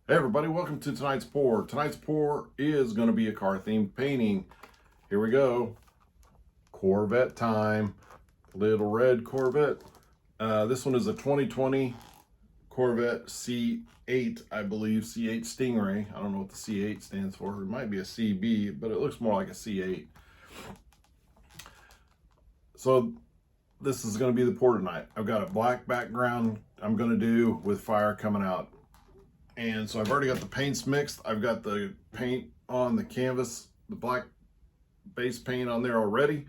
Hey everybody, welcome to tonight's pour. Tonight's pour is going to be a car themed painting. Here we go. Corvette time. Little red Corvette. This one is a 2020 Corvette C8, I believe. C8 Stingray. I don't know what the C8 stands for. It might be a CB, but it looks more like a C8. So this is going to be the pour tonight. I've got a black background I'm going to do with fire coming out. And so I've already got the paints mixed. I've got the paint on the canvas, the black base paint on there already.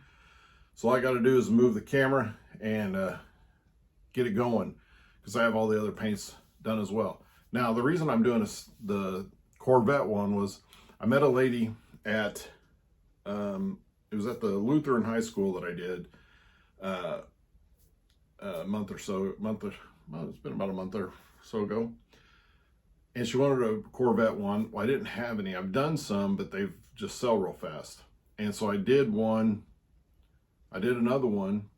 So all I got to do is move the camera and get it going, because I have all the other paints done as well. Now, the reason I'm doing the Corvette one was I met a lady at, it was at the Lutheran High School that I did a month or so, well, it's been about a month or so ago. And she wanted a Corvette one. Well, I didn't have any. I've done some, but they just sell real fast. And so I did one. I did another one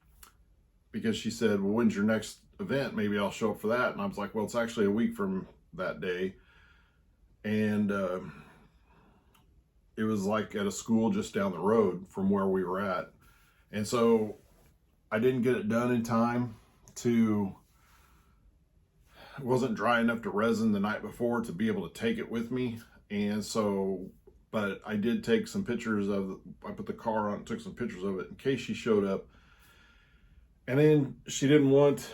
because she said, well, when's your next event? Maybe I'll show up for that. And I was like, well, it's actually a week from that day. And it was like at a school just down the road from where we were at. And so I didn't get it done in time to... It wasn't dry enough to resin the night before to be able to take it with me. And so, but I did take some pictures of, I put the car on, took some pictures of it in case she showed up. And then she didn't want,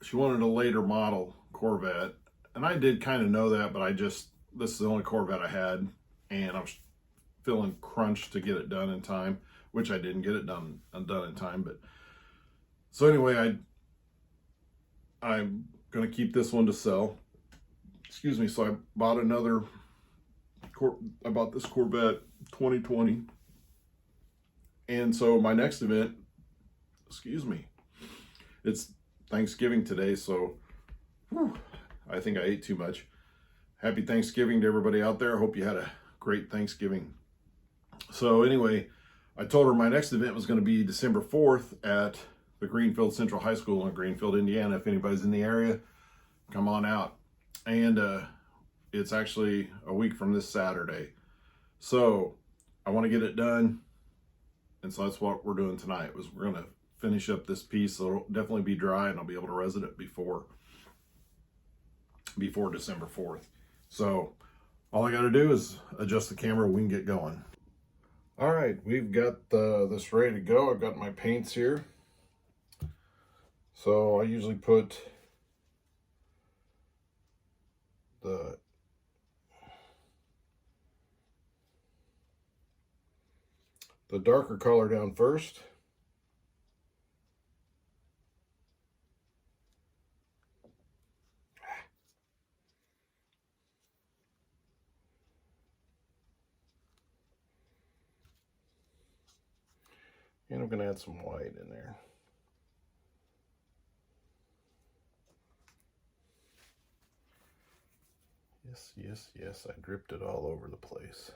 she wanted a later model Corvette. And I did kind of know that, but this is the only Corvette I had. And I was feeling crunched to get it done in time, which I didn't get it done in time. But so anyway, I'm going to keep this one to sell. Excuse me. So I bought I bought this Corvette 2020. And so my next event, excuse me, it's Thanksgiving today. So I think I ate too much. Happy Thanksgiving to everybody out there. I hope you had a great Thanksgiving. So anyway, I told her my next event was going to be December 4th at the Greenfield Central High School in Greenfield, Indiana. If anybody's in the area, come on out. And it's actually a week from this Saturday. So I want to get it done. And so that's what we're doing tonight. We're going to finish up this piece. So it'll definitely be dry and I'll be able to resin it before December 4th. So all I got to do is adjust the camera. We can get going. All right, we've got this ready to go. I've got my paints here. So I usually put the darker color down first. And I'm going to add some white in there. Yes, yes, yes, I dripped it all over the place.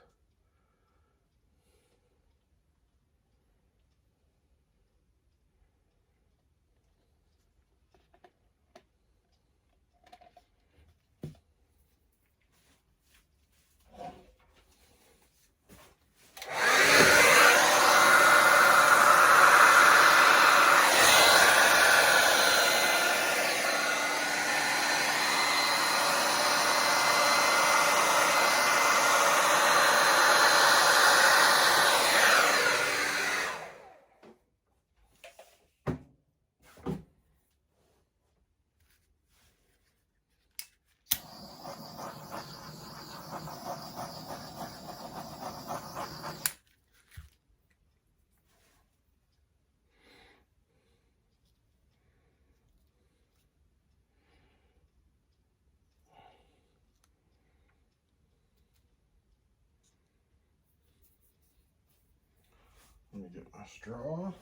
Let me get my straw.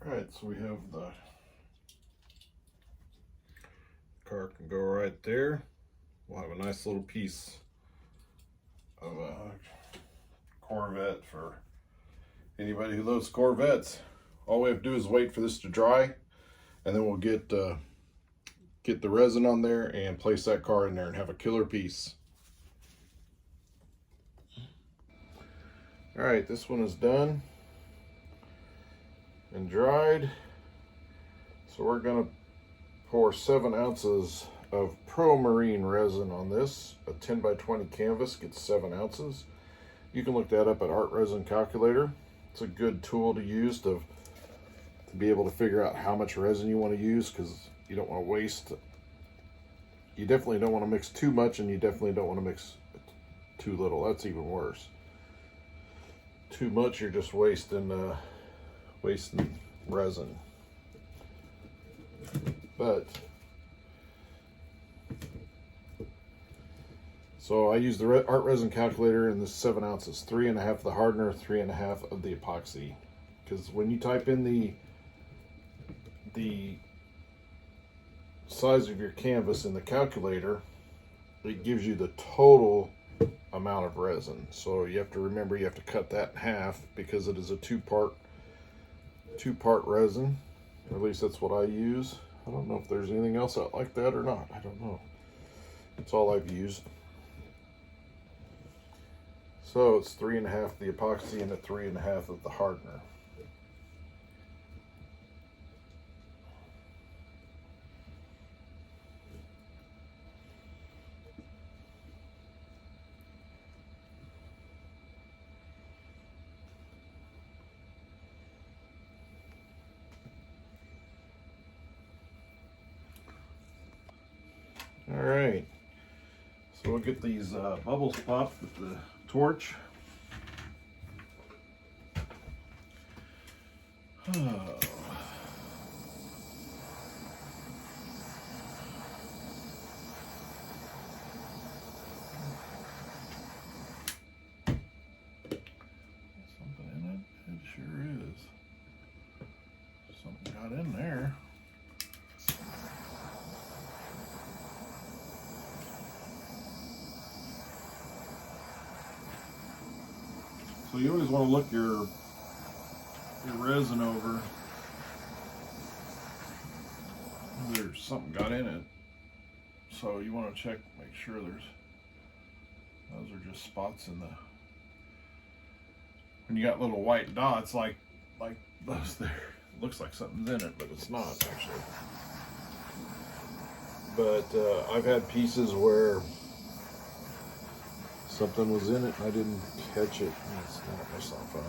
Alright, so we have the car can go right there. We'll have a nice little piece of a Corvette for anybody who loves Corvettes. All we have to do is wait for this to dry, and then we'll get the resin on there and place that car in there and have a killer piece. All right, this one is done and dried. So we're gonna pour 7 ounces of Pro Marine resin on this. A 10 by 20 canvas gets 7 ounces. You can look that up at Art Resin Calculator. It's a good tool to use to be able to figure out how much resin you want to use, because you don't want to waste. You definitely don't want to mix too much, and you definitely don't want to mix too little. That's even worse. Too much, you're just wasting resin. But so I use the Art Resin Calculator, and this 7 ounces, 3.5 of the hardener, 3.5 of the epoxy. Because when you type in the size of your canvas in the calculator, it gives you the total amount of resin. So you have to remember, you have to cut that in half, because it is a two-part resin. Or at least that's what I use. I don't know if there's anything else out like that or not. I don't know. That's all I've used. So it's 3.5 of the epoxy and a 3.5 of the hardener. All right, so we'll get these bubbles popped with the torch. Oh. Something in it? It sure is. Something got in there. So you always want to look your resin over. There's something got in it, so you want to check, make sure those are just spots in the. When you got little white dots like those there, it looks like something's in it, but it's not actually. But I've had pieces where something was in it and I didn't catch it. That's not fun.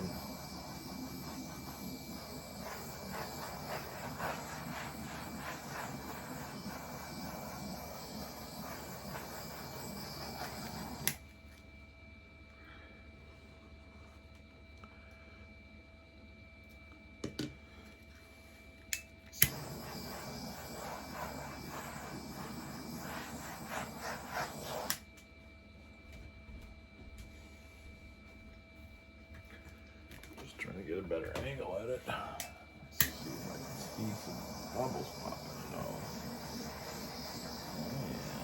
Trying to get a better angle at it. Let's see if I can see some bubbles popping and all.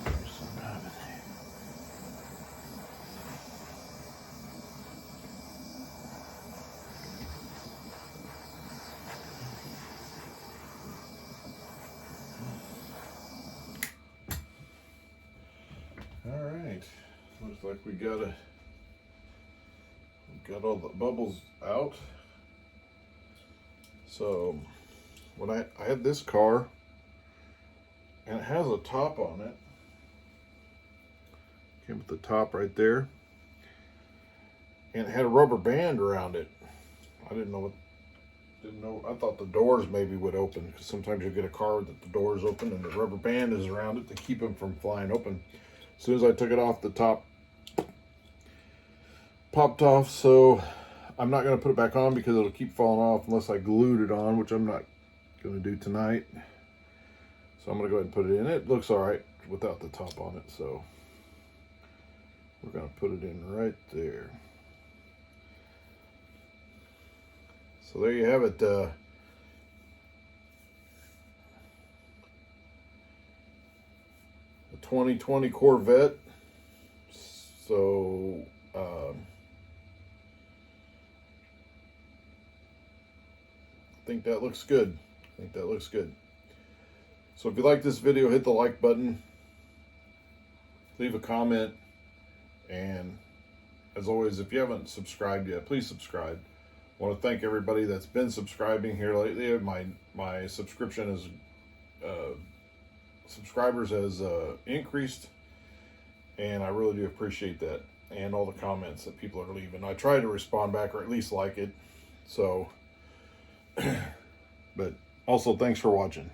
Yeah, there's some of it. All right, looks like we got all the bubbles out. So when I had this car, and it has a top on it. Came with the top right there, and it had a rubber band around it. I didn't know. I thought the doors maybe would open, because sometimes you get a car that the doors open and the rubber band is around it to keep them from flying open. As soon as I took it off, the top popped off. So I'm not going to put it back on, because it'll keep falling off unless I glued it on, which I'm not going to do tonight. So I'm going to go ahead and put it in. It looks all right without the top on it, so we're going to put it in right there. So there you have it. 2020 Corvette. So, I think that looks good. So if you like this video, hit the like button, leave a comment, and as always, if you haven't subscribed yet, please subscribe. I want to thank everybody that's been subscribing here lately. My subscription is subscribers has increased, and I really do appreciate that, and all the comments that people are leaving. I try to respond back, or at least like it. So, but also thanks for watching.